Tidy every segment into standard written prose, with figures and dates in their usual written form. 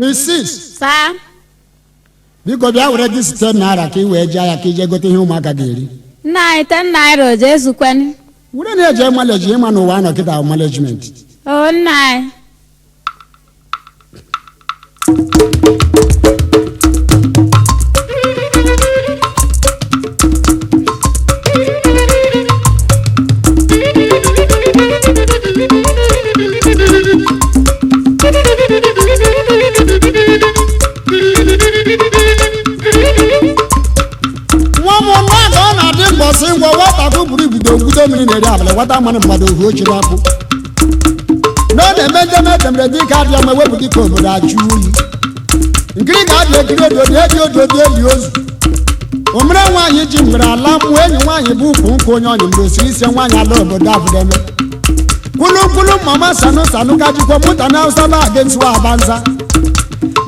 Mrs. Sa. Biko bịa were gị site naira ka ị wee jee ya ka ije gote ihe ụmụaka ga-eri. Nna 10 naira o je ezukweni. Were na-eje maleji ịma n'ụwa anọ kịta management. O nna. Ngwa wata ko buru bido gudo mmiri na-eri abalị wata mmanụ mmadụ ohu ochiri akpụ n'oge emejeme temere dị ka adịa ma wepụ dịka obodo achụ oyi nkiri ka adị ekiri ododo eji ododo eli ozu omere nwaanyị ji nwere ala mmụọ enyi nwaanyị bụ ukwu nkụ onye ọnyị mgbe osiri isi nwaanyị ala obodo abụdeme kwulukwulu mama sanu sanu ka jikwa mụta na hausa na aga nsuwa abanza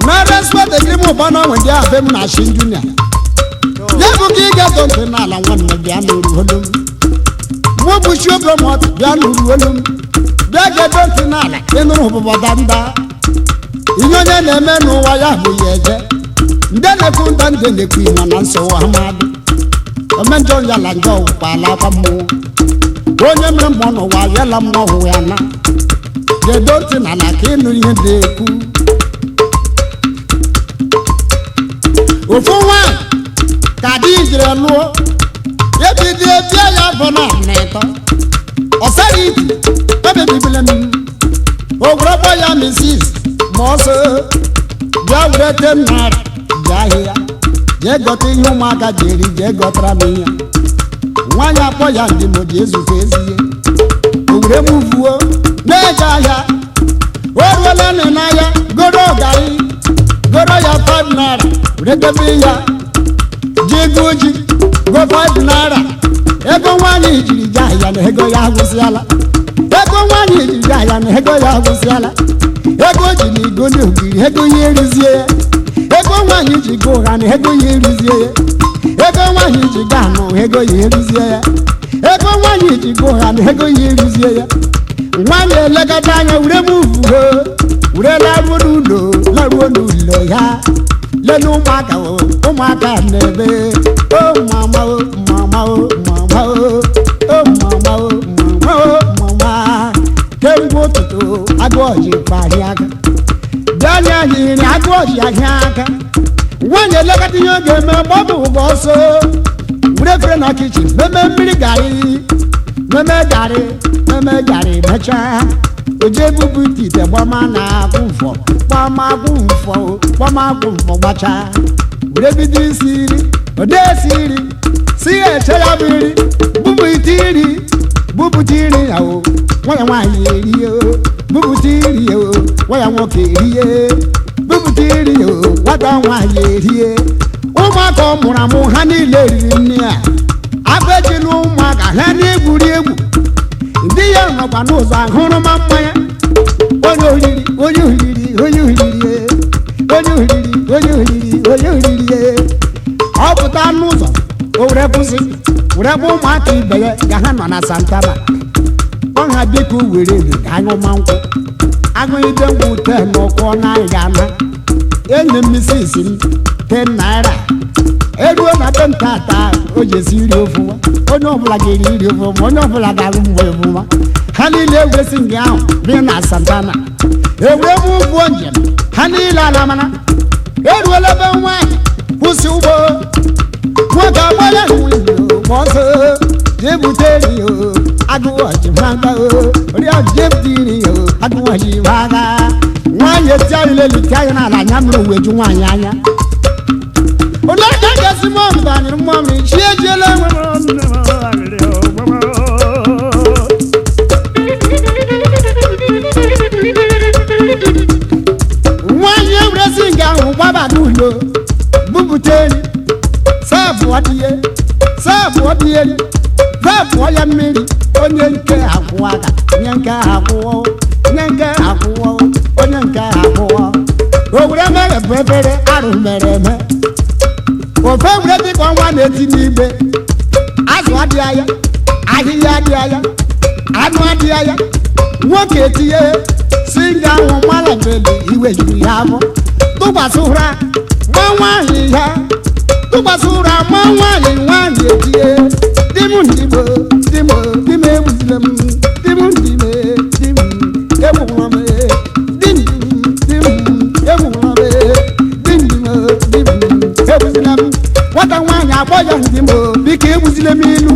na respect ekiri m ụba na nwe ndị abe m na shin junior Yebu ki gato tenala wanna bianu holum. Mobu shobo mot bianu holum. Biaga don tenala enu bodanda. Inyonya neme no waya bu yeje. Ndene kunta ndene kwina nanso amadu. Omenjo yala njo pala pamu. Onye mre mono wa yala mo yana. Ye don tenala kenu yende ku. Ofuwa Kadi jire luo Yebi di etia ya bona neto Osari iti Bebe bibilem Ograbo ya Mrs. Mose Ya urete nar Jahia Je goti yumaka jeri Je gotra miya Mwanya po ya ndimo Jesu feziye Ugre mufuo Neja ya Orwele nenaya Goro gari Goro ya 5 naira Urete biya Jiguji go 5 naira ego nwanyị jiri jaya na ego ya agwụsịala ego nwanyị jiri jaya na ego ya agwụsịala ego ji na igo n'ogiri ego ya erizie ya ego nwanyị ji go ha na ego ya erizie ya ego nwanyị ji ga anụ ego ya erizie ya ego nwanyị ji go ha na ego ya erizie ya nwanyị elekọta anya wure m uvuho wure laruo n'ụlọ ya lenu ụmụaka n'ebe o mama o mama o mama o o mama o mama o mama kemgbe ụtụtụ agụọji kpari aka dania nyiri agụọji ahịa aka nwanyị elekọta ihe ọ ga-eme gbọbụ ụgbọ ọsọ were fere na kichin meme mmiri garị mechaa oje bubu ite gbama na akwụ mfọ gbacha were bido isi iri ode esiri si eche ya biri bubuta iri ya o nwaya nwaanyị erie bubuta iri ya o nwaya nwoke erie bubuta iri ya o nwata nwaanyị erie ụmụaka ọ mụrụ amụ ha niile riri nne ya abejila ụmụaka ha na-egwuri egwu ndị ya nọkwa n'ụzọ ahụrụ ma mmanya onye ohiri ọ pụta n'ụzọ o were kwụsị were bụ ụmụaka ibe ya ka ha nọ na Santana ọha biko were ego ka anyụma nkwụ agụide ngwụ 10 n'ụkwụ n'anyị ga-ana enyi m Mrs. m 10 naira eruo na be ntata o jesi iri ofụma onye ọbụla ga-eri iri ofụma onye ọbụla ga-arụ mgbe ofụma ha niile ewuresi nke ahụ bi na Santana ewure m ụgbọ njem ha niile ala mana eruola be nwaanyị kwụsị ụgbọ nwoke agbara ma ọsọ jebute ri o agụọji maka o oriọji jebute iri o agụọji maka nwaanyị etiarịlelite anya n'ala anya mmiri oweju nwaanyị anya onye aka ga-esi mọm banyere mmọmị chi ejiela nwaanyị ewuresi nke ahụ gbaba n'ụlọ bupute eri saafụ ya mmiri onye nke akwụ aka onye nke akwụọ o were mere bụ efere arụ mere eme ofe were dịka ọnwa na-eti n'igbe azụ adịghị anya ahịhịa adịghị anya anụ adịghị anya nwoke etinye si nga ahụ mmalabeli iwe juru ya afọ tụgbasụra nwa nwaanyị ya tụgbasụra nwa nwaanyị nwaanyị etie di m ndịbo di m egbuzile m di m ndịme di m egbugwara m di m egbugwara m di m egbuzile m nwata nwaanyị akpọ ya ndị m biko egbuzile m ilu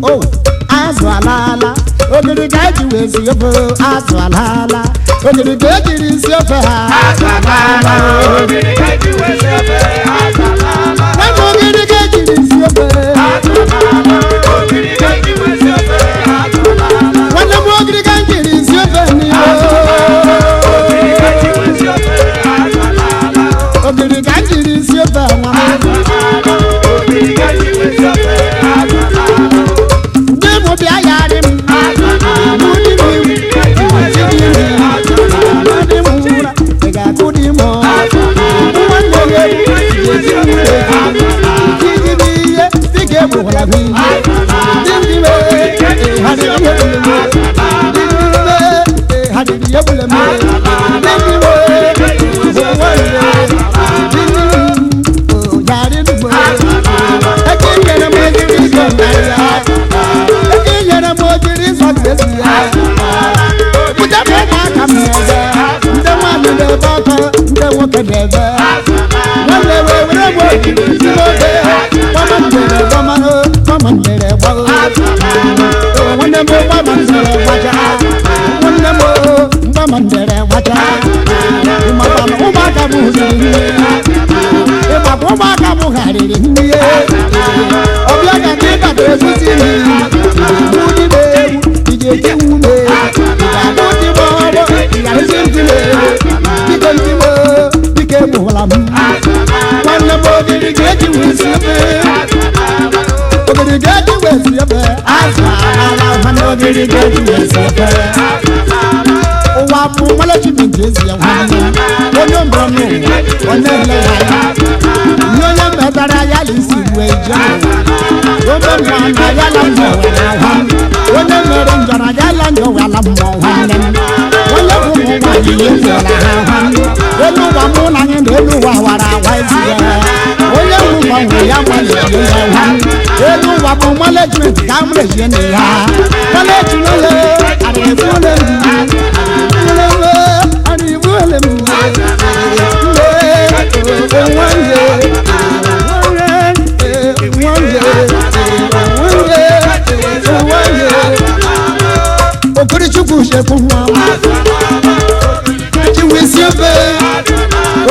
o azụ alaala ogiri ka eji wee si ofe azụ alaala ogiri ka ejiri si ofe ha azụ alaala ogiri ka eji wee si ofe azụ alaala ogiri ka ejiri si ofe azụ alaala ogiri ka eji wee si ofe azụ alaala nwanne m ogiri ka ejiri si ofe n'iro ogiri ka eji wee si ofe azụ alaala ogiri ka ejiri si ofe nwa azụ alaala ogiri ka eji wee si ofe azụ alaala bịa yarị m ị ga-akụ dị m nwanne ijiri ihe dịka egbukwara m ihe ha dịrị ihe gbule m yarị nugbo eke nyere m ejiri izo narịa Puja mama kameze, nde mwana nde baka, nde woke neve. Wale wewe woke nzilobe, mama ndere wamano, mama ndere wago. Wande mo mama ndere waja, wande mo mama ndere waja. Umaka muhiri, umaka muhariri niye. Obiaga tika tezusini, mudibe. Ije ume, ikabuti bobo, ikarizintile, ikentimo, ikemulam. Wana bogiri geji wesiebe, bogiri geji wesiebe, azala, wana bogiri geji wesiebe. Owapu mala chimintezi ya wani, onyo mbrano, onele haya. Nyonya mbetara ya lisi weje, onyo mwana ya lambo wena wani. Onye mere njọrọ yala njọ wala mmụọ nwanne m onye bụ ụmụ nwaanyị ya ezuola ha nwanne elu ụwa mụ na anyị na elu ụwa wara awa ezi ya onye bụ gbanwe ya gbalejie ya nwanne elu ụwa bụ management ga amụrejie na ya management arịbụle m arịbụle m Okurichukwu shefu mama Chiwisi ofe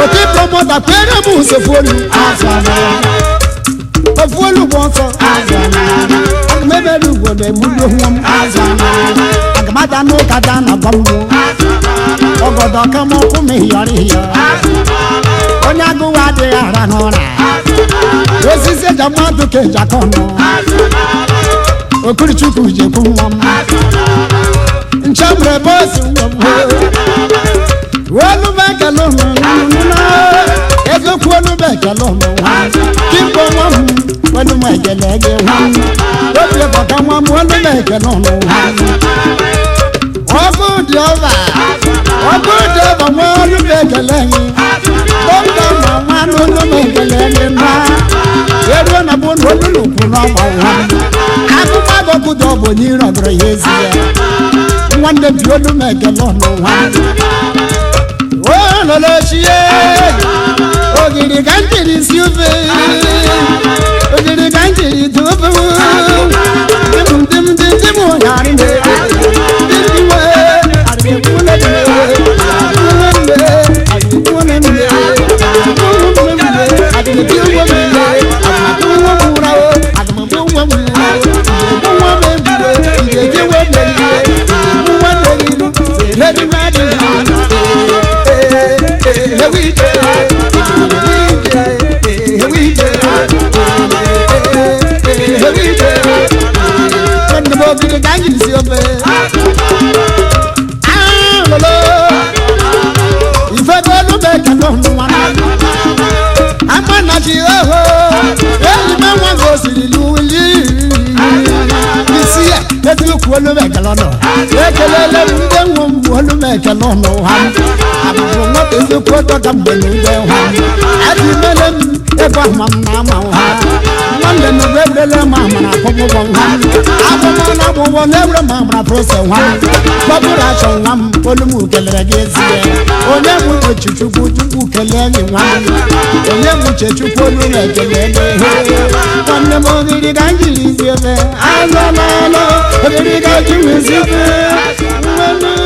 Oti promota pere mu sefolu Azana Ofolu wonso Azana Agmebelu wone mulo huam Azana Agmada no kadana bambu Ogodo kamo kume hiyari hiya Onyagu wade aranora Osise jamadu ke jakono Okurichukwu shefu mama Nchambre bosi wolu beke lomo nuna Ego kwolu beke lomo Kimbo mwamu wolu mwegelege Wole baka mwamu wolu beke lomo Ogu diova wolu beke lengi Bonga mama wolu beke lengi na Yedo na bunu wolu lupu na mwamu Akuma goku dobo nyiro bro yezi Wande biolu meke lono wande Oh lolo chiye Ogiri kanjiri siufe Ogiri kanjiri tufu Dimu yarinde Dimu Arbe kule dime Arbe kule dime Arbe kiuwa mile Arbe murao Arbe buwa mile Buwa mebile Ije jiwe mele Let me ride it on. Here we go. Here we go. Here we go. When the boy the gang is over. Ah, lolo. If I go to bed, I don't know one. I'm not here. Every man goes to the Louis. This year, let's look for the Megalono. Wolu meke lono ham. Abu ngote zo okoto ka mgbe n'ugbe ha adị mele m ebe ahụ m na-ama ha nwanne m ewerele m amara akwụkwọ ha akwụkwọ na agbụgbọ na-ewere m amara prose nwa gbabụrụ achọ nwa m olu m kelere gị ezie onye m uche chukwu chukwu kelee gị nwa m onye m uche chukwu olu na-ekele gị nwanne m oriri ka m jiri zie ebe azọ n'ọlụ oriri ka ji wezi ebe